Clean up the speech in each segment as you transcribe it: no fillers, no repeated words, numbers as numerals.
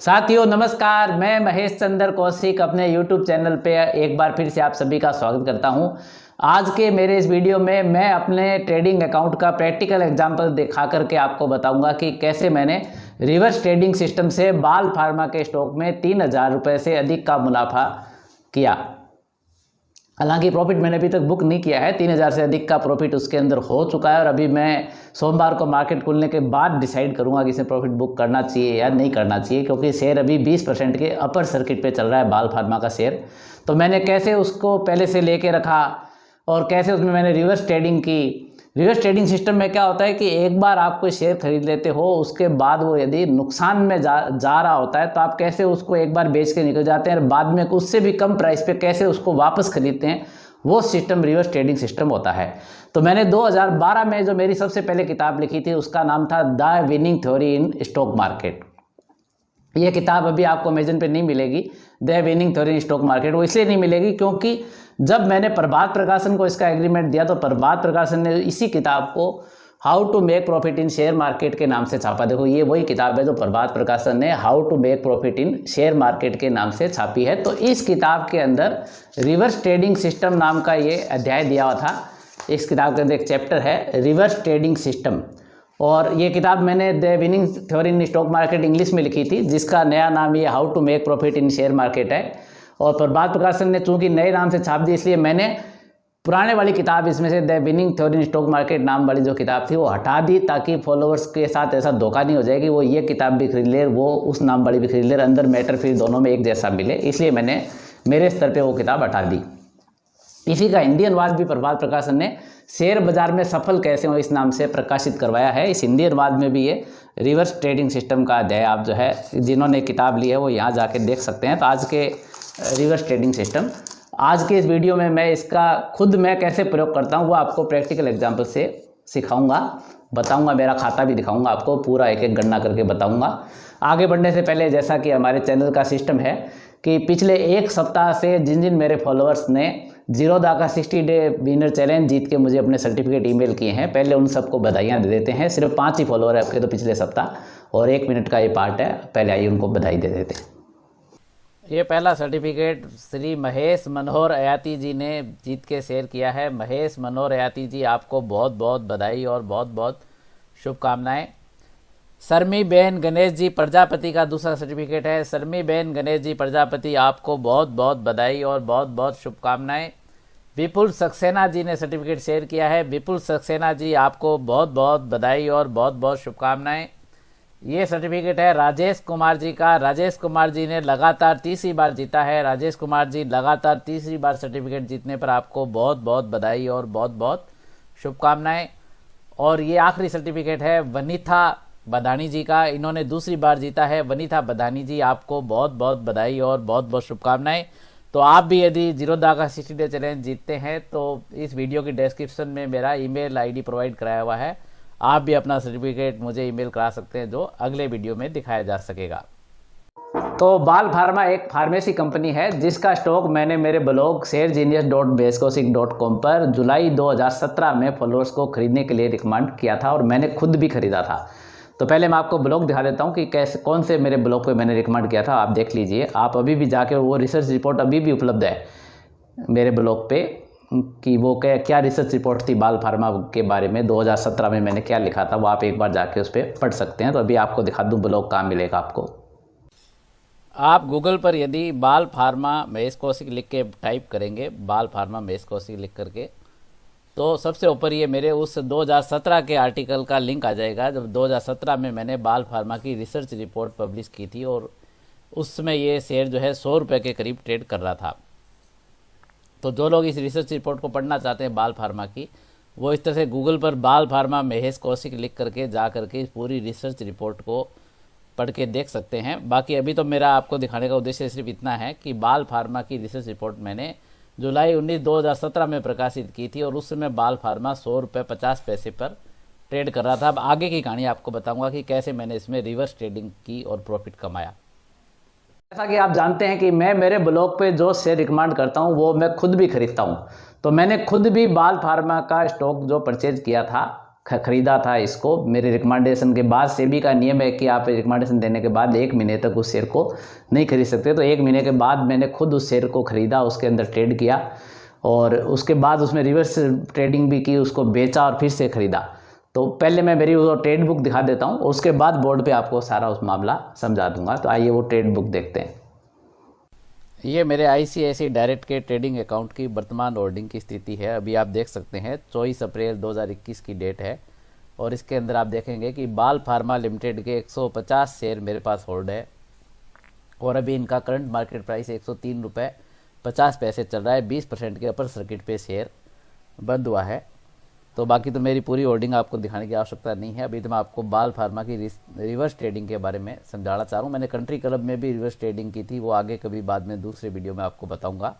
साथियों नमस्कार, मैं महेश चंद्र कौशिक अपने YouTube चैनल पे एक बार फिर से आप सभी का स्वागत करता हूं। आज के मेरे इस वीडियो में मैं अपने ट्रेडिंग अकाउंट का प्रैक्टिकल एग्जांपल दिखा करके आपको बताऊंगा कि कैसे मैंने रिवर्स ट्रेडिंग सिस्टम से बाल फार्मा के स्टॉक में 3,000 रुपये से अधिक का मुनाफा किया। हालांकि प्रॉफिट मैंने अभी तक बुक नहीं किया है, 3,000 से अधिक का प्रॉफिट उसके अंदर हो चुका है और अभी मैं सोमवार को मार्केट खुलने के बाद डिसाइड करूंगा कि इसे प्रॉफिट बुक करना चाहिए या नहीं करना चाहिए, क्योंकि शेयर अभी 20% के अपर सर्किट पे चल रहा है बाल फार्मा का शेयर। तो मैंने कैसे उसको पहले से लेके रखा और कैसे उसमें मैंने रिवर्स ट्रेडिंग की। रिवर्स ट्रेडिंग सिस्टम में क्या होता है कि एक बार आप कोई शेयर खरीद लेते हो, उसके बाद वो यदि नुकसान में जा रहा होता है तो आप कैसे उसको एक बार बेच के निकल जाते हैं और बाद में उससे भी कम प्राइस पे कैसे उसको वापस खरीदते हैं, वो सिस्टम रिवर्स ट्रेडिंग सिस्टम होता है। तो मैंने 2012 में जो मेरी सबसे पहले किताब लिखी थी उसका नाम था the winning theory in stock market. ये किताब अभी आपको अमेजन पे नहीं मिलेगी, the winning theory in stock market. वो इसलिए नहीं मिलेगी क्योंकि जब मैंने प्रभात प्रकाशन को इसका एग्रीमेंट दिया तो प्रभात प्रकाशन ने इसी किताब को how to make profit in share market के नाम से छापा। देखो ये वही किताब है जो प्रभात प्रकाशन ने how to make profit in share market के नाम से छापी है। तो इस किताब के अंदर रिवर्स ट्रेडिंग सिस्टम नाम का ये अध्याय दिया हुआ था। इस किताब के अंदर एक चैप्टर है रिवर्स ट्रेडिंग सिस्टम, और ये किताब मैंने the winning theory in stock market English में लिखी थी, जिसका नया नाम ये how to make profit in share market है। और प्रभात प्रकाशन ने चूंकि नए नाम से छाप दी, इसलिए मैंने पुराने वाली किताब इसमें से the winning theory in stock market नाम वाली जो किताब थी वो हटा दी, ताकि फॉलोअर्स के साथ ऐसा धोखा नहीं हो जाए कि वो ये किताब भी खरीद ले, वो उस नाम वाली भी खरीद ले, अंदर मैटर फिर दोनों में एक जैसा मिले। इसलिए मैंने मेरे स्तर पे वो किताब हटा दी। इसी का हिंदी अनुवाद भी प्रभात प्रकाशन ने शेयर बाजार में सफल कैसे हो इस नाम से प्रकाशित करवाया है। इस हिंदी अनुवाद में भी ये रिवर्स ट्रेडिंग सिस्टम का अध्याय आप जो है जिन्होंने किताब ली है वो यहाँ जाके देख सकते हैं। तो आज के रिवर्स ट्रेडिंग सिस्टम, आज के इस वीडियो में मैं इसका खुद मैं कैसे प्रयोग करता हूँ वो आपको प्रैक्टिकल एग्जाम्पल से सिखाऊंगा, बताऊंगा, मेरा खाता भी दिखाऊंगा, आपको पूरा एक एक गणना करके बताऊंगा। आगे बढ़ने से पहले जैसा कि हमारे चैनल का सिस्टम है कि पिछले एक सप्ताह से जिन जिन मेरे फॉलोअर्स ने जीरोधा का 60 डे विनर चैलेंज जीत के मुझे अपने सर्टिफिकेट ईमेल किए हैं, पहले उन सबको बधाइयाँ दे देते हैं। सिर्फ 5 ही फॉलोअर है आपके तो पिछले सप्ताह, और 1 मिनट का ये पार्ट है, पहले आइए उनको बधाई दे देते हैं। ये पहला सर्टिफिकेट श्री महेश मनोहर अयाती जी ने जीत के शेयर किया है। महेश मनोहर अयाती जी, आपको बहुत बहुत बधाई और बहुत बहुत शुभकामनाएं। शर्मी बेन गणेश जी प्रजापति का दूसरा सर्टिफिकेट है। शर्मी बेन गणेश जी प्रजापति, आपको बहुत बहुत बधाई और बहुत बहुत शुभकामनाएं। विपुल सक्सेना जी ने सर्टिफिकेट शेयर किया है। विपुल सक्सेना जी, आपको बहुत बहुत बधाई और बहुत बहुत शुभकामनाएं। ये सर्टिफिकेट है राजेश कुमार जी का। राजेश कुमार जी ने लगातार तीसरी बार जीता है। राजेश कुमार जी, लगातार तीसरी बार सर्टिफिकेट जीतने पर आपको बहुत बहुत बधाई और बहुत बहुत शुभकामनाएं। और ये आखिरी सर्टिफिकेट है वनीथा बदानी जी का। इन्होंने दूसरी बार जीता है। वनीथा बदानी जी, आपको बहुत बहुत बधाई और बहुत बहुत शुभकामनाएं। तो आप भी यदि जीरोधा का 60 डे चैलेंज जीतते हैं तो इस वीडियो की डिस्क्रिप्शन में मेरा ईमेल आईडी प्रोवाइड कराया हुआ है, आप भी अपना सर्टिफिकेट मुझे ईमेल करा सकते हैं, जो अगले वीडियो में दिखाया जा सकेगा। तो बाल फार्मा एक फार्मेसी कंपनी है जिसका स्टॉक मैंने मेरे ब्लॉग sharegenius.basecosic.com पर जुलाई 2017 में फॉलोअर्स को खरीदने के लिए रिकमेंड किया था और मैंने खुद भी खरीदा था। तो पहले मैं आपको ब्लॉग दिखा देता हूं कि कैसे, कौन से मेरे ब्लॉग पे मैंने रिकमेंड किया था, आप देख लीजिए। आप अभी भी जाके वो रिसर्च रिपोर्ट अभी भी उपलब्ध है मेरे ब्लॉग पे कि वो क्या रिसर्च रिपोर्ट थी बाल फार्मा के बारे में, 2017 में मैंने क्या लिखा था, वो आप एक बार जाके उस पर पढ़ सकते हैं। तो अभी आपको दिखा दूं ब्लॉग कहाँ मिलेगा आपको। आप गूगल पर यदि बाल फार्मा महेश कौशिक लिख के टाइप करेंगे, बाल फार्मा महेश कौशिक लिख करके, तो सबसे ऊपर ये मेरे उस 2017 के आर्टिकल का लिंक आ जाएगा, जब 2017 में मैंने बाल फार्मा की रिसर्च रिपोर्ट पब्लिश की थी और उस समय ये शेयर जो है 100 रुपये के करीब ट्रेड कर रहा था। तो जो लोग इस रिसर्च रिपोर्ट को पढ़ना चाहते हैं बाल फार्मा की, वो इस तरह से गूगल पर बाल फार्मा महेश कौशिक लिख करके जा करके इस पूरी रिसर्च रिपोर्ट को पढ़ के देख सकते हैं। बाकी अभी तो मेरा आपको दिखाने का उद्देश्य सिर्फ इतना है कि बाल फार्मा की रिसर्च रिपोर्ट मैंने जुलाई 19 2017 में प्रकाशित की थी और उस समय बाल फार्मा 100 रुपये 50 पैसे पर ट्रेड कर रहा था। अब आगे की कहानी आपको बताऊंगा कि कैसे मैंने इसमें रिवर्स ट्रेडिंग की और प्रॉफिट कमाया। जैसा कि आप जानते हैं कि मैं मेरे ब्लॉग पे जो शेयर रिकमेंड करता हूं वो मैं खुद भी खरीदता हूं। तो मैंने खुद भी बाल फार्मा का स्टॉक जो परचेज किया था खरीदा था इसको मेरे रिकमेंडेशन के बाद। सेबी का नियम है कि आप रिकमेंडेशन देने के बाद 1 महीने तक उस शेयर को नहीं खरीद सकते। तो 1 महीने के बाद मैंने खुद उस शेयर को ख़रीदा, उसके अंदर ट्रेड किया और उसके बाद उसमें रिवर्स ट्रेडिंग भी की, उसको बेचा और फिर से ख़रीदा। तो पहले मैं मेरी वो ट्रेड बुक दिखा देता हूँ, उसके बाद बोर्ड पे आपको सारा उस मामला समझा दूंगा। तो आइए वो ट्रेड बुक देखते हैं। ये मेरे ICICI डायरेक्ट के ट्रेडिंग अकाउंट की वर्तमान होल्डिंग की स्थिति है। अभी आप देख सकते हैं 24 अप्रैल 2021 की डेट है और इसके अंदर आप देखेंगे कि बाल फार्मा लिमिटेड के 150 शेयर मेरे पास होल्ड है और अभी इनका करंट मार्केट प्राइस 103 रुपये 50 पैसे चल रहा है। 20% के अपर सर्किट पे शेयर बंद हुआ है। तो बाकी तो मेरी पूरी होल्डिंग आपको दिखाने की आवश्यकता नहीं है। अभी तो मैं आपको बाल फार्मा की रिवर्स ट्रेडिंग के बारे में समझाना चाह रहा हूँ। मैंने कंट्री क्लब में भी रिवर्स ट्रेडिंग की थी, वो आगे कभी बाद में दूसरे वीडियो में आपको बताऊंगा।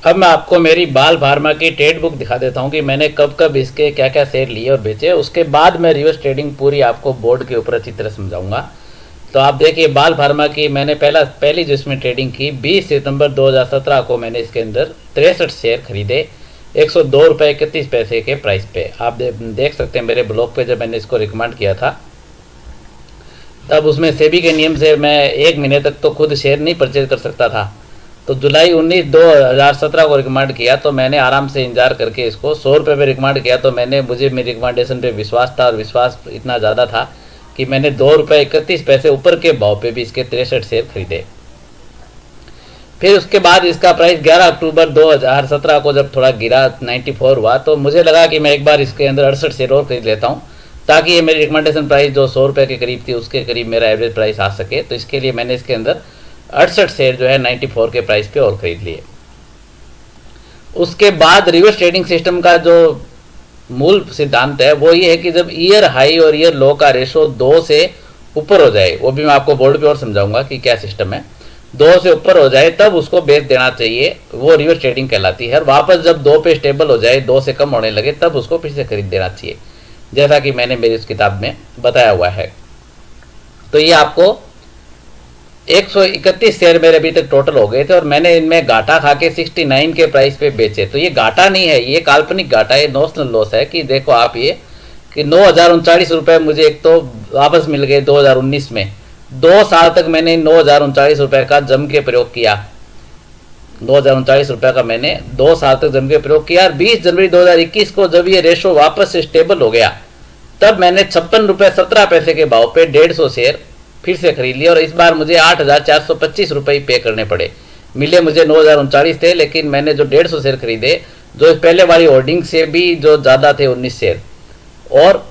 अब मैं आपको मेरी बाल फार्मा की ट्रेड बुक दिखा देता हूँ कि मैंने कब कब इसके क्या क्या शेयर लिए और बेचे। उसके बाद मैं रिवर्स ट्रेडिंग पूरी आपको बोर्ड के ऊपर अच्छी तरह समझाऊंगा। तो आप देखिए बाल फार्मा की मैंने पहली जो इसमें ट्रेडिंग की 20 सितंबर 2017 को मैंने इसके अंदर 63 शेयर खरीदे 102 रुपये 31 पैसे के प्राइस पे। आप देख सकते हैं मेरे ब्लॉग पे जब मैंने इसको रिकमेंड किया था तब उसमें सेबी के नियम से मैं 1 महीने तक तो खुद शेयर नहीं परचेज कर सकता था। तो जुलाई 19 2017 को रिकमेंड किया तो मैंने आराम से इंतजार करके इसको 100 रुपये में रिकमेंड किया। तो मुझे मेरी रिकमेंडेशन पे विश्वास था और विश्वास इतना ज़्यादा था कि मैंने 2 रुपये 31 पैसे ऊपर के भाव पे भी इसके 63 शेयर खरीदे। फिर उसके बाद इसका प्राइस 11 अक्टूबर 2017 को जब थोड़ा गिरा 94 हुआ तो मुझे लगा कि मैं एक बार इसके अंदर 68 शेयर और खरीद लेता हूँ ताकि ये मेरी रिकमेंडेशन प्राइस जो 100 रुपये के करीब थी उसके करीब मेरा एवरेज प्राइस आ सके। तो इसके लिए मैंने इसके अंदर 68 शेयर जो है 94 के प्राइस पे और खरीद लिए। उसके बाद रिवर्स ट्रेडिंग सिस्टम का जो मूल सिद्धांत है वो ये है कि जब ईयर हाई और ईयर लो का रेशो 2 से ऊपर हो जाए, वो भी मैं आपको बोर्ड पे और समझाऊंगा कि क्या सिस्टम है, 2 से ऊपर हो जाए तब उसको बेच देना चाहिए, वो रिवर्स ट्रेडिंग कहलाती है। और वापस जब 2 पे स्टेबल हो जाए, 2 से कम होने लगे तब उसको फिर से खरीद देना चाहिए, जैसा कि मैंने मेरी उस किताब में बताया हुआ है। तो ये आपको 131 शेयर मेरे अभी तक टोटल हो गए थे और मैंने इनमें घाटा खा के 69 के प्राइस पे बेचे। तो ये घाटा नहीं है, ये काल्पनिक घाटा, ये नॉशनल लॉस है कि देखो आप ये कि 9,039 रुपये मुझे एक तो वापस मिल गए 2019 में। 2 साल तक मैंने 9,039 रुपये का जम के प्रयोग किया, 9,039 रुपये का मैंने 2 साल तक जम के प्रयोग किया। और 20 जनवरी 2021 को जब ये रेशो वापस से स्टेबल हो गया तब मैंने 56 रुपये 17 पैसे के भाव पे 150 शेयर फिर से खरीद लिया और इस बार मुझे 8,425 रुपये पे करने पड़े। मिले मुझे 9,039 थे, लेकिन मैंने जो 150 शेयर खरीदे जो पहले वाली होल्डिंग से भी जो ज़्यादा थे 19 शेयर और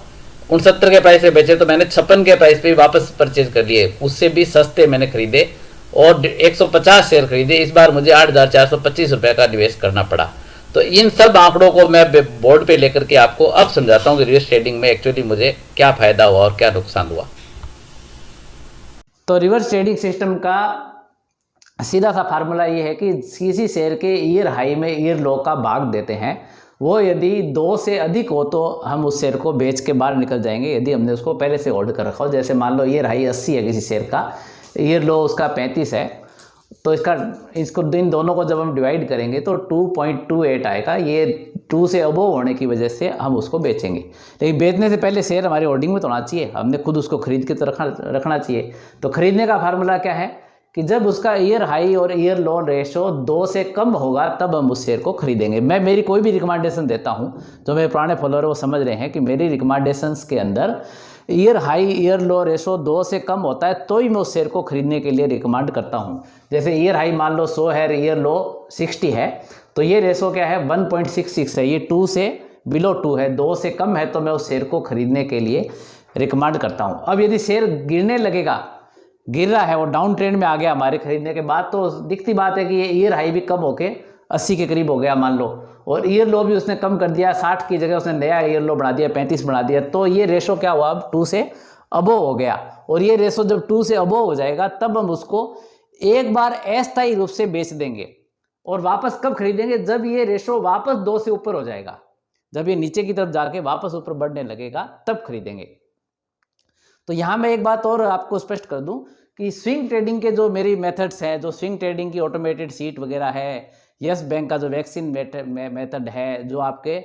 69 के प्राइस पे बेचे, तो मैंने 56 के प्राइस पे वापस परचेज कर लिए, उससे भी सस्ते मैंने खरीदे और 150 शेयर खरीदे। इस बार मुझे 8,425 रुपये का निवेश करना पड़ा। तो इन सब आंकड़ों को मैं बोर्ड पे लेकर के आपको अब समझाता हूँ कि रिवर्स ट्रेडिंग में एक्चुअली मुझे क्या फ़ायदा हुआ और क्या नुकसान हुआ। तो रिवर्स ट्रेडिंग सिस्टम का सीधा सा फार्मूला ये है कि किसी शेयर के ईयर हाई में ईयर लो का भाग देते हैं, वो यदि 2 से अधिक हो तो हम उस शेयर को बेच के बाहर निकल जाएंगे यदि हमने उसको पहले से होल्ड कर रखा हो। जैसे मान लो ईयर हाई 80 है किसी शेयर का, ईयर लो उसका 35 है, तो इसको इन दोनों को जब हम डिवाइड करेंगे तो 2.28 आएगा। ये 2 से अबोव होने की वजह से हम उसको बेचेंगे, लेकिन बेचने से पहले शेयर हमारी होल्डिंग में तो होना चाहिए, हमने खुद उसको खरीद के तो रखना चाहिए। तो खरीदने का फार्मूला क्या है कि जब उसका ईयर हाई और ईयर लो रेशो 2 से कम होगा तब हम उस शेयर को खरीदेंगे। मैं मेरी कोई भी रिकमेंडेशन देता हूं, जो मेरे पुराने फॉलोअर वो समझ रहे हैं कि मेरी रिकमेंडेशंस के अंदर ईयर हाई ईयर लो रेशो 2 से कम होता है तो ही मैं उस शेयर को खरीदने के लिए रिकमेंड करता हूं। जैसे ईयर हाई मान लो 100 है, ईयर लो 60 है, तो ये रेशो क्या है 1.66 है, ये 2 से बिलो 2 है, 2 से कम है तो मैं उस शेयर को खरीदने के लिए रिकमेंड करता हूं। अब यदि शेयर गिरने लगेगा, गिर रहा है, वो डाउन ट्रेंड में आ गया हमारे खरीदने के बाद, तो दिखती बात है कि ये ईयर हाई भी कम होके 80 के करीब हो गया मान लो, और ईयर लो भी उसने कम कर दिया, 60 की जगह उसने नया ईयर लो बढ़ा दिया, 35 बढ़ा दिया, तो ये रेशो क्या हुआ अब 2 से अबोव हो गया। और ये रेशो जब 2 से अबोव हो जाएगा तब हम उसको एक बार अस्थायी रूप से बेच देंगे। और वापस कब खरीदेंगे? जब ये रेशो वापस 2 से ऊपर हो जाएगा, जब ये नीचे की तरफ जाके वापस ऊपर बढ़ने लगेगा तब खरीदेंगे। तो यहाँ मैं एक बात और आपको स्पष्ट कर दूं कि स्विंग ट्रेडिंग के जो मेरी मेथड्स हैं, जो स्विंग ट्रेडिंग की ऑटोमेटेड सीट वगैरह है, यस बैंक का जो वैक्सीन मेथड है, जो आपके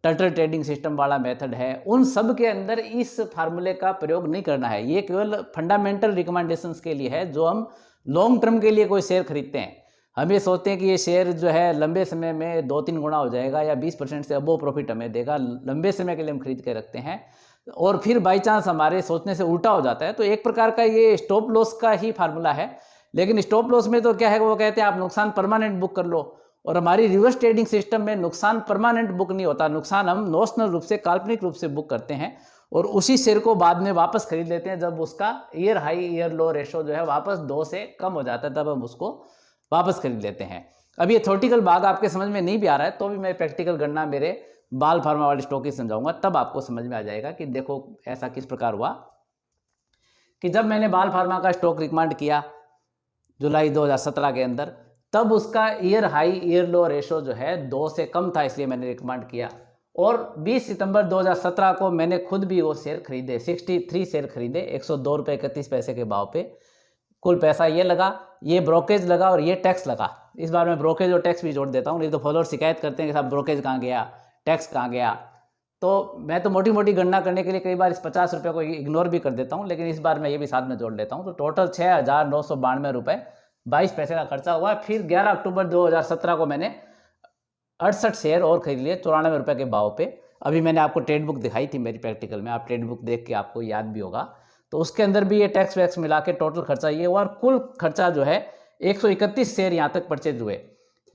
टर्टल ट्रेडिंग सिस्टम वाला मेथड है, उन सब के अंदर इस फार्मूले का प्रयोग नहीं करना है। ये केवल फंडामेंटल रिकमेंडेशंस के लिए है। जो हम लॉन्ग टर्म के लिए कोई शेयर खरीदते हैं, हम ये सोचते हैं कि ये शेयर जो है लंबे समय में 2-3 गुना हो जाएगा या 20% से अबोव प्रॉफिट हमें देगा, लंबे समय के लिए हम खरीद के रखते हैं, और फिर बाई चांस हमारे सोचने से उल्टा हो जाता है। तो एक प्रकार का ये स्टॉप लॉस का ही फार्मूला है। लेकिन स्टॉप लॉस में तो क्या है, वो कहते हैं आप नुकसान परमानेंट बुक कर लो, और हमारी रिवर्स ट्रेडिंग सिस्टम में नुकसान परमानेंट बुक नहीं होता। नुकसान हम नॉशनल रूप से, काल्पनिक रूप से बुक करते हैं और उसी शेयर को बाद में वापस खरीद लेते हैं जब उसका ईयर हाई ईयर लो रेशो जो है वापस 2 से कम हो जाता है, तब हम उसको वापस खरीद लेते हैं। अब ये थ्योरेटिकल भाग आपके समझ में नहीं भी आ रहा है तो भी मैं प्रैक्टिकल गणना मेरे बाल फार्मा वाले स्टॉक की समझाऊंगा, तब आपको समझ में आ जाएगा कि देखो ऐसा किस प्रकार हुआ। कि जब मैंने बाल फार्मा का स्टॉक रिकमेंड किया जुलाई 2017 के अंदर, तब उसका ईयर हाई ईयर लो रेशो जो है 2 से कम था, इसलिए मैंने रिकमेंड किया। और 20 सितंबर 2017 को मैंने खुद भी वो शेयर खरीदे, 63 शेयर खरीदे 102 रुपये 31 पैसे के भाव पे। कुल पैसा ये लगा, ये ब्रोकेज लगा और ये टैक्स लगा। इस बार मैं ब्रोकेज और टैक्स भी जोड़ देता हूँ, नहीं तो फॉलोअर शिकायत करते हैं कि साहब ब्रोकेज कहाँ गया, टैक्स कहाँ गया। तो मैं तो मोटी मोटी गणना करने के लिए कई बार इस 50 रुपये को इग्नोर भी कर देता हूँ, लेकिन इस बार मैं ये भी साथ में जोड़ लेता हूँ। तो टोटल 6,992 रुपये 22 पैसे का खर्चा हुआ। फिर 11 अक्टूबर 2017 को मैंने 68 शेयर और खरीद लिए 94 रुपये के भाव पे। अभी मैंने आपको ट्रेड बुक दिखाई थी मेरी प्रैक्टिकल में, आप ट्रेड बुक देख के आपको याद भी होगा। तो उसके अंदर भी ये टैक्स वैक्स मिला के टोटल खर्चा ये हुआ, और कुल खर्चा जो है 131 शेयर यहाँ तक परचेज हुए।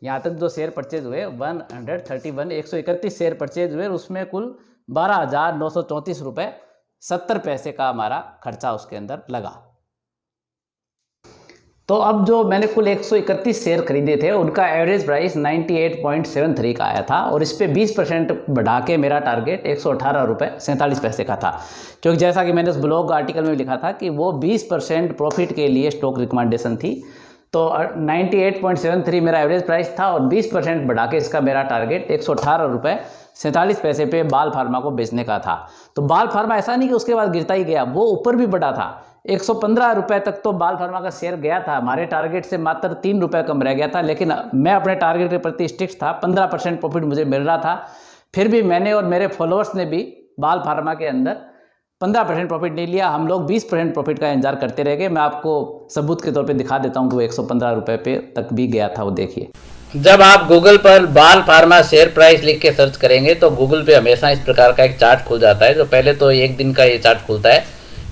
यहाँ तक जो शेयर परचेज हुए 131 शेयर परचेज हुए, उसमें कुल 12,934 रुपये 70 पैसे का हमारा खर्चा उसके अंदर लगा। तो अब जो मैंने कुल 131 शेयर खरीदे थे उनका एवरेज प्राइस 98.73 का आया था, और इस पे 20% बढ़ा के मेरा टारगेट 118 रुपये 47 पैसे का था। क्योंकि जैसा कि मैंने उस ब्लॉग आर्टिकल में लिखा था कि वो 20% प्रॉफिट के लिए स्टॉक रिकमेंडेशन थी। तो 98.73 मेरा एवरेज प्राइस था और 20% बढ़ा के इसका मेरा टारगेट 118 रुपये 47 पैसे पे बाल फार्मा को बेचने का था। तो बाल फार्मा ऐसा नहीं कि उसके बाद गिरता ही गया, वो ऊपर भी बढ़ा था। 115 रुपये तक तो बाल फार्मा का शेयर गया था, हमारे टारगेट से मात्र 3 रुपये कम रह गया था। लेकिन मैं अपने टारगेट के प्रति स्टिक्स था, 15% प्रॉफिट मुझे मिल रहा था। फिर भी मैंने और मेरे फॉलोअर्स ने भी बाल फार्मा के अंदर 15% प्रॉफिट नहीं लिया, हम लोग 20% प्रॉफिट का इंतजार करते रह गए। मैं आपको सबूत के तौर पे दिखा देता हूँ कि वो 115 रुपये पे तक भी गया था, वो देखिए। जब आप गूगल पर बाल फार्मा शेयर प्राइस लिख के सर्च करेंगे तो गूगल पे हमेशा इस प्रकार का एक चार्ट खुल जाता है। जो पहले तो 1 दिन का ये चार्ट खुलता है,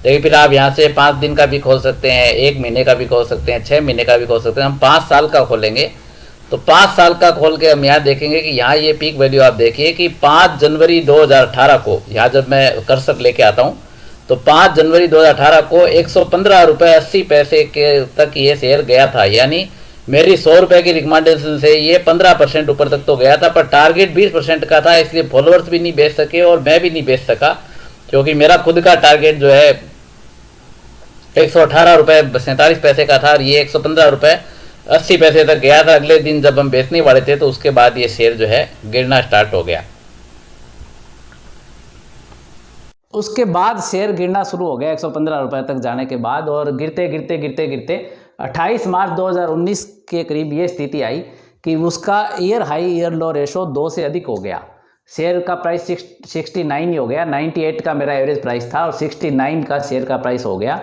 लेकिन फिर आप यहाँ से 5 दिन का भी खोल सकते हैं, 1 महीने का भी खोल सकते हैं, 6 महीने का भी खोल सकते हैं। हम 5 साल का खोलेंगे तो 5 साल का खोल के हम यहाँ देखेंगे कि यहाँ ये पीक वैल्यू आप देखिए कि 5 जनवरी 2018 को, यहाँ जब मैं कर्सर लेके आता हूँ तो 5 जनवरी 2018 को 115 रुपये 80 पैसे के तक ये शेयर गया था। यानी मेरी 100 रुपये की रिकमेंडेशन से ये 15% ऊपर तक तो गया था, पर टारगेट 20% का था, इसलिए फॉलोअर्स भी नहीं बेच सके और मैं भी नहीं बेच सका, क्योंकि मेरा खुद का टारगेट जो है 118 रुपये 47 पैसे का था और ये 115 रुपये 80 पैसे तक गया था। अगले दिन जब हम बेचने वाले थे तो उसके बाद ये शेयर जो है गिरना स्टार्ट हो गया। उसके बाद शेयर गिरना शुरू हो गया 115 रुपये तक जाने के बाद, और गिरते गिरते गिरते गिरते 28 मार्च 2019 के करीब ये स्थिति आई कि उसका ईयर हाई ईयर लो रेशो 2 से अधिक हो गया। शेयर का प्राइस 69 ही हो गया, 98 का मेरा एवरेज प्राइस था और 69 का शेयर का प्राइस हो गया।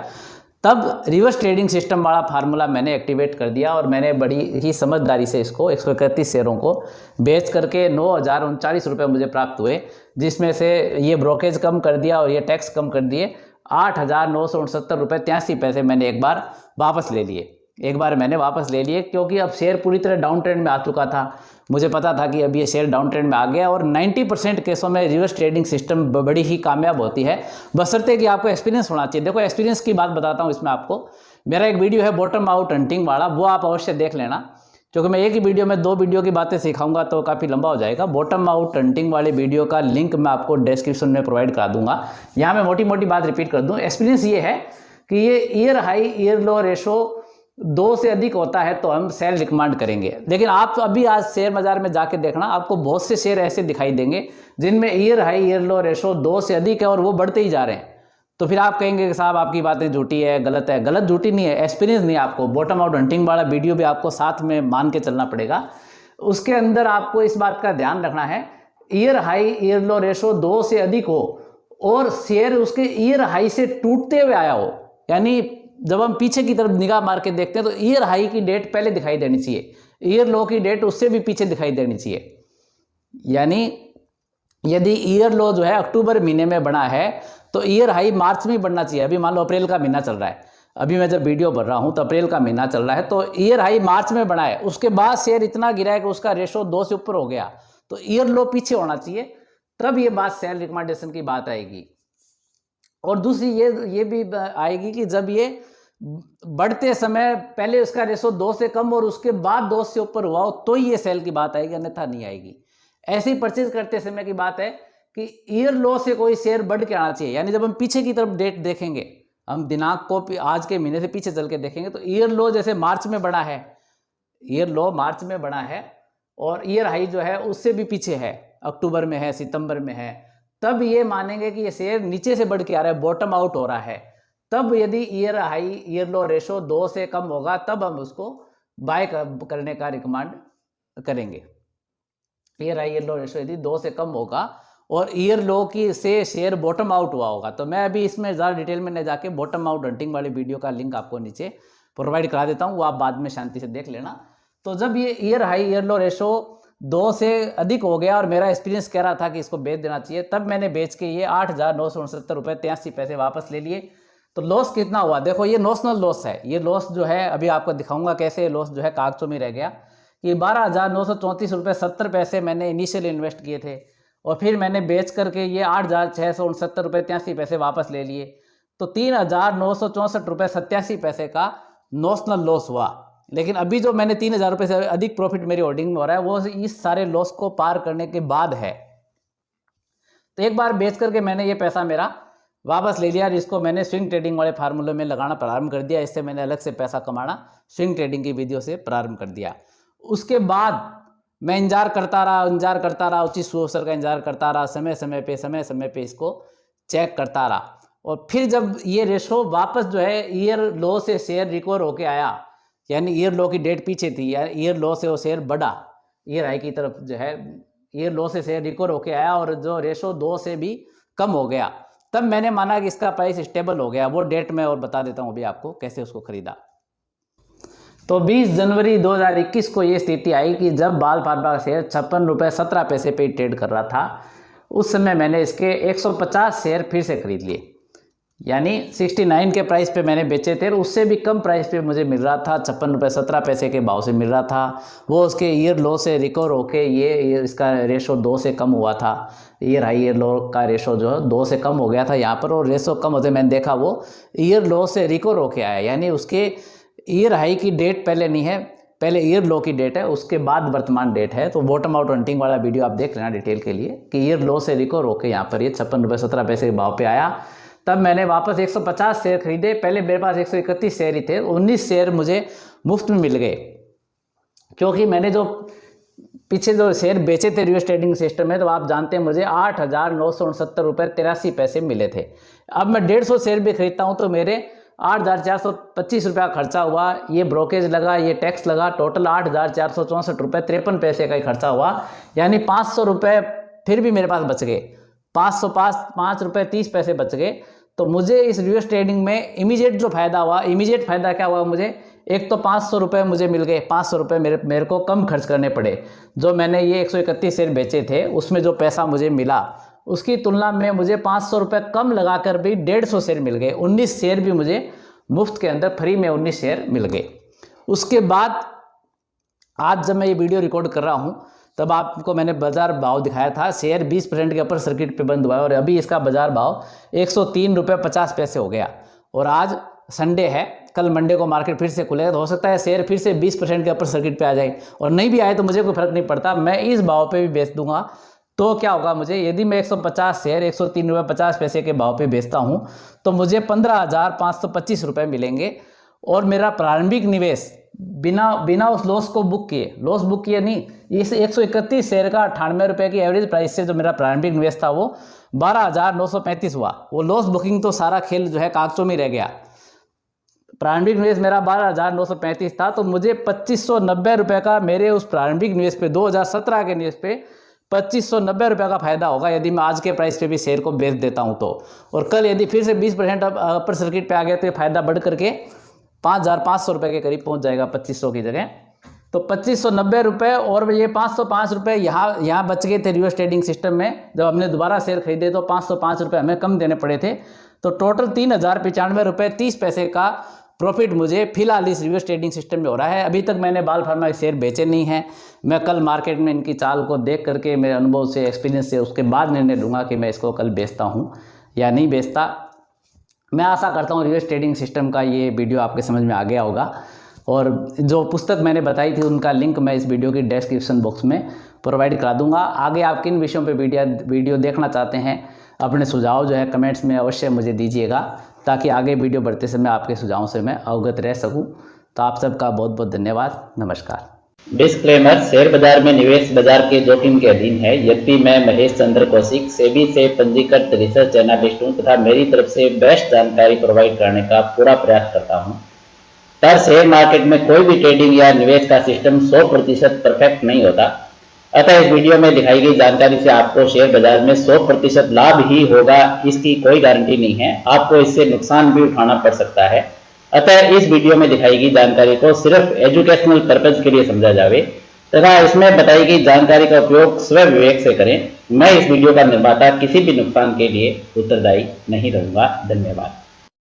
तब रिवर्स ट्रेडिंग सिस्टम वाला फार्मूला मैंने एक्टिवेट कर दिया और मैंने बड़ी ही समझदारी से इसको 131 शेयरों को बेच करके 9,039 रुपये मुझे प्राप्त हुए, जिसमें से ये ब्रोकेज कम कर दिया और ये टैक्स कम कर दिए। 8,969 रुपये 83 पैसे मैंने एक बार वापस ले लिए। क्योंकि अब शेयर पूरी तरह डाउन ट्रेंड में आ चुका था। मुझे पता था कि अब ये शेयर डाउन ट्रेंड में आ गया, और 90% केसों में रिवर्स ट्रेडिंग सिस्टम बड़ी ही कामयाब होती है, बशर्ते कि आपको एक्सपीरियंस होना चाहिए। देखो एक्सपीरियंस की बात बताता हूँ इसमें आपको। मेरा एक वीडियो है बॉटम आउट हंटिंग वाला, वो आप अवश्य देख लेना, क्योंकि मैं एक ही वीडियो में 2 वीडियो की बातें सिखाऊंगा तो काफ़ी लंबा हो जाएगा। बॉटम आउट हंटिंग वाले वीडियो का लिंक मैं आपको डिस्क्रिप्शन में प्रोवाइड करा दूंगा। यहाँ मैं मोटी मोटी बात रिपीट कर दूँ। एक्सपीरियंस ये है कि ये ईयर हाई ईयर लो रेशो 2 से अधिक होता है तो हम सेल रिकमेंड करेंगे। लेकिन आप तो अभी आज शेयर बाजार में जाके देखना, आपको बहुत से शेयर ऐसे दिखाई देंगे जिनमें ईयर हाई ईयर लो रेशो 2 से अधिक है और वो बढ़ते ही जा रहे हैं। तो फिर आप कहेंगे कि साहब आपकी बातें झूठी है, गलत है। गलत झूठी नहीं है, एक्सपीरियंस नहीं है आपको। बॉटम आउट हंटिंग वाला वीडियो भी आपको साथ में मान के चलना पड़ेगा। उसके अंदर आपको इस बात का ध्यान रखना है, ईयर हाई ईयर लो रेशो 2 से अधिक हो और शेयर उसके ईयर हाई से टूटते हुए आया हो, यानी जब हम पीछे की तरफ निगाह मार के देखते हैं तो ईयर हाई की डेट पहले दिखाई देनी चाहिए, ईयर लो की डेट उससे भी पीछे दिखाई देनी चाहिए। यानी यदि ईयर लो जो है अक्टूबर महीने में बना है तो ईयर हाई मार्च में बढ़ना चाहिए। अभी मान लो अप्रैल का महीना चल रहा है, अभी मैं जब वीडियो भर रहा हूं तो अप्रैल का महीना चल रहा है, तो ईयर हाई मार्च में बना है, उसके बाद शेयर इतना गिरा है कि उसका रेशो 2 से ऊपर हो गया, तो ईयर लो पीछे होना चाहिए, तब ये बात सेल रिकमेंडेशन की बात आएगी। और दूसरी ये भी आएगी कि जब ये बढ़ते समय पहले उसका रेशो 2 से कम और उसके बाद 2 से ऊपर हुआ हो तो ये सेल की बात आएगी, अन्यथा नहीं आएगी। ऐसे ही परचेज करते समय की बात है कि ईयर लो से कोई शेयर बढ़ के आना चाहिए, यानी जब हम पीछे की तरफ डेट देखेंगे, हम दिनांक को आज के महीने से पीछे चल के देखेंगे तो ईयर लो जैसे मार्च में बढ़ा है, ईयर लो मार्च में बढ़ा है और ईयर हाई जो है उससे भी पीछे है, अक्टूबर में है, सितंबर में है, तब ये मानेंगे कि ये शेयर नीचे से बढ़ के आ रहा है, बॉटम आउट हो रहा है। तब यदि ईयर हाई ईयर लो रेशो 2 से कम होगा तब हम उसको बाय करने का रिकमेंड करेंगे। ईयर हाई ईयर लो रेशो यदि 2 से कम होगा और ईयर लो की से शेयर बॉटम आउट हुआ होगा, तो मैं अभी इसमें ज़्यादा डिटेल में न जाके बॉटम आउट हंटिंग वाली वीडियो का लिंक आपको नीचे प्रोवाइड करा देता हूँ, वो आप बाद में शांति से देख लेना। तो जब ये ईयर हाई ईयर लो रेशो 2 से अधिक हो गया और मेरा एक्सपीरियंस कह रहा था कि इसको बेच देना चाहिए, तब मैंने बेच के ये 8,969 रुपये 83 पैसे वापस ले लिए। तो लॉस कितना हुआ देखो, ये नॉशनल लॉस है, ये लॉस जो है अभी आपको दिखाऊंगा कैसे लॉस जो है कागजों में रह गया कि 12,934 रुपये 70 पैसे मैंने इनिशियल इन्वेस्ट किए थे और फिर मैंने बेच करके ये 8,669 रुपये 83 पैसे वापस ले लिए, तो 3,964 रुपये 87 पैसे का नॉशनल लॉस हुआ। लेकिन अभी जो मैंने 3,000 रुपये से अधिक प्रॉफिट मेरी होल्डिंग में हो रहा है वो इस सारे लॉस को पार करने के बाद है। तो एक बार बेच करके मैंने ये पैसा मेरा वापस ले लिया, जिसको मैंने स्विंग ट्रेडिंग वाले फार्मूले में लगाना प्रारंभ कर दिया। इससे मैंने अलग से पैसा कमाना स्विंग ट्रेडिंग की विधियों से प्रारंभ कर दिया। उसके बाद मैं इंतजार करता रहा, उचित अवसर का इंतजार करता रहा, समय समय पे इसको चेक करता रहा। और फिर जब ये रेशो वापस जो है ईयर लो से शेयर रिकवर होके आया, यानी ईयर लो की डेट पीछे थी, ईयर लो से वो शेयर बढ़ा, ईयर हाई की तरफ जो है ईयर लो से शेयर रिकवर होके आया और जो रेशो 2 से भी कम हो गया, तब मैंने माना कि इसका प्राइस स्टेबल हो गया। वो डेट मैं और बता देता हूँ अभी आपको कैसे उसको खरीदा। तो 20 जनवरी 2021 को ये स्थिति आई कि जब बाल फार्मा का शेयर 56 रुपये 17 पैसे पे ट्रेड कर रहा था, उस समय मैंने इसके 150 शेयर फिर से खरीद लिए, यानी 69 के प्राइस पे मैंने बेचे थे, उससे भी कम प्राइस पे मुझे मिल रहा था, 56 रुपये 17 पैसे के भाव से मिल रहा था। वो उसके ईयर लो से रिकवर होके ये इसका रेशो 2 से कम हुआ था, ईयर हाई ईयर लो का रेशो जो है 2 से कम हो गया था यहाँ पर, और रेशो कम होते मैंने देखा वो ईयर लो से रिकवर होके आया, यानी उसके ईयर हाई की डेट पहले नहीं है, पहले ईयर लो की डेट है, उसके बाद वर्तमान डेट है। तो बॉटम आउट हंटिंग वाला वीडियो आप देख लेना डिटेल के लिए कि ईयर लो से रिकवर होके यहाँ पर ये 56 रुपये 17 पैसे के भाव पे आया। तब मैंने वापस 150 शेयर खरीदे। पहले मेरे पास 131 शेयर ही थे, 19 शेयर मुझे मुफ्त में मिल गए, क्योंकि मैंने जो पीछे जो शेयर बेचे थे रिवर्स ट्रेडिंग सिस्टम में, तो आप जानते हैं मुझे 8,969 रुपये 83 पैसे मिले थे। अब मैं 150 शेयर भी खरीदता हूँ तो मेरे 8,425 रुपया खर्चा हुआ, ये ब्रोकेज लगा, ये टैक्स लगा, टोटल 8,464 रुपये 53 पैसे का ही खर्चा हुआ, यानी 500 रुपये फिर भी मेरे पास बच गए, 505 रुपये 30 पैसे बच गए। तो मुझे इस रिवर्स ट्रेडिंग में इमीडिएट जो फायदा हुआ, इमीडिएट फायदा क्या हुआ मुझे, एक तो 500 रुपये मुझे मिल गए, 500 रुपये मेरे को कम खर्च करने पड़े। जो मैंने ये 131 शेयर बेचे थे उसमें जो पैसा मुझे मिला उसकी तुलना में मुझे 500 रुपये कम लगाकर भी 150 शेयर मिल गए, 19 शेयर भी मुझे मुफ्त के अंदर फ्री में 19 शेयर मिल गए। उसके बाद आज जब मैं ये वीडियो रिकॉर्ड कर रहा हूँ तब आपको मैंने बाजार भाव दिखाया था, शेयर 20% के अपर सर्किट पे बंद हुआ है और अभी इसका बाजार भाव 103 रुपये 50 पैसे हो गया। और आज संडे है, कल मंडे को मार्केट फिर से खुलेगा, तो हो सकता है शेयर फिर से 20% के अपर सर्किट पे आ जाए, और नहीं भी आए तो मुझे कोई फर्क नहीं पड़ता, मैं इस भाव पे भी बेच दूंगा। तो क्या होगा मुझे, यदि मैं 150 शेयर 103 रुपये 50 पैसे के भाव पे बेचता हूँ तो मुझे 15,525 रुपये मिलेंगे, और मेरा प्रारंभिक निवेश बिना उस लॉस को बुक किए नहीं, इस 131 शेयर का 98 रुपये की एवरेज प्राइस से जो मेरा प्रारंभिक निवेश था वो 12,935 हुआ। वो लॉस बुकिंग तो सारा खेल जो है कागजों में रह गया। प्रारंभिक निवेश मेरा 12,935 था, तो मुझे 2590 रुपये का मेरे उस प्रारंभिक निवेश पे 2017 के निवेश पे 2590 रुपये का फायदा होगा यदि मैं आज के प्राइस पे भी शेयर को बेच देता हूं तो। और कल यदि फिर से 20% अपर सर्किट पे आ गया तो ये फायदा बढ़ करके 5500 रुपये के करीब पहुंच जाएगा 2500 की जगह। तो 2590 रुपये और ये 505 रुपये यहाँ बच गए थे रिवर्स ट्रेडिंग सिस्टम में। जब हमने दोबारा शेयर खरीदे तो 505 रुपये हमें कम देने पड़े थे। तो टोटल 3095 रुपये 30 पैसे का प्रॉफिट मुझे फिलहाल इस रिवर्स ट्रेडिंग सिस्टम में हो रहा है। अभी तक मैंने बाल फार्मा के शेयर बेचे नहीं हैं। मैं कल मार्केट में इनकी चाल को देख करके मेरे अनुभव से, एक्सपीरियंस से, उसके बाद निर्णय लूँगा कि मैं इसको कल बेचता हूँ या नहीं बेचता। मैं आशा करता हूँ रिवर्स ट्रेडिंग सिस्टम का ये वीडियो आपके समझ में आ गया होगा। और जो पुस्तक मैंने बताई थी उनका लिंक मैं इस वीडियो की डिस्क्रिप्शन बॉक्स में प्रोवाइड करा दूंगा। आगे आप किन विषयों पे वीडियो देखना चाहते हैं, अपने सुझाव जो है कमेंट्स में अवश्य मुझे दीजिएगा, ताकि आगे वीडियो बढ़ते समय आपके सुझावों से मैं अवगत रह सकूं। तो आप सबका बहुत बहुत धन्यवाद। नमस्कार। डिस्क्लेमर, शेयर बाजार में निवेश बाजार के जोखिम के अधीन है। यद्यपि मैं महेश चंद्र कौशिक सेबी से पंजीकृत रिसर्च एनालिस्ट हूँ तथा मेरी तरफ से बेस्ट जानकारी प्रोवाइड करने का पूरा प्रयास करता हूँ। पर शेयर मार्केट में कोई भी ट्रेडिंग या निवेश का सिस्टम 100% परफेक्ट नहीं होता। अतः इस वीडियो में दिखाई गई जानकारी से आपको शेयर बाजार में 100% लाभ ही होगा इसकी कोई गारंटी नहीं है। आपको इससे नुकसान भी उठाना पड़ सकता है। अतः इस वीडियो में दिखाई गई जानकारी को सिर्फ एजुकेशनल पर्पज के लिए समझा जावे तथा इसमें बताई गई जानकारी का उपयोग स्वयं विवेक से करें। मैं इस वीडियो का निर्माता किसी भी नुकसान के लिए उत्तरदायी नहीं रहूंगा। धन्यवाद।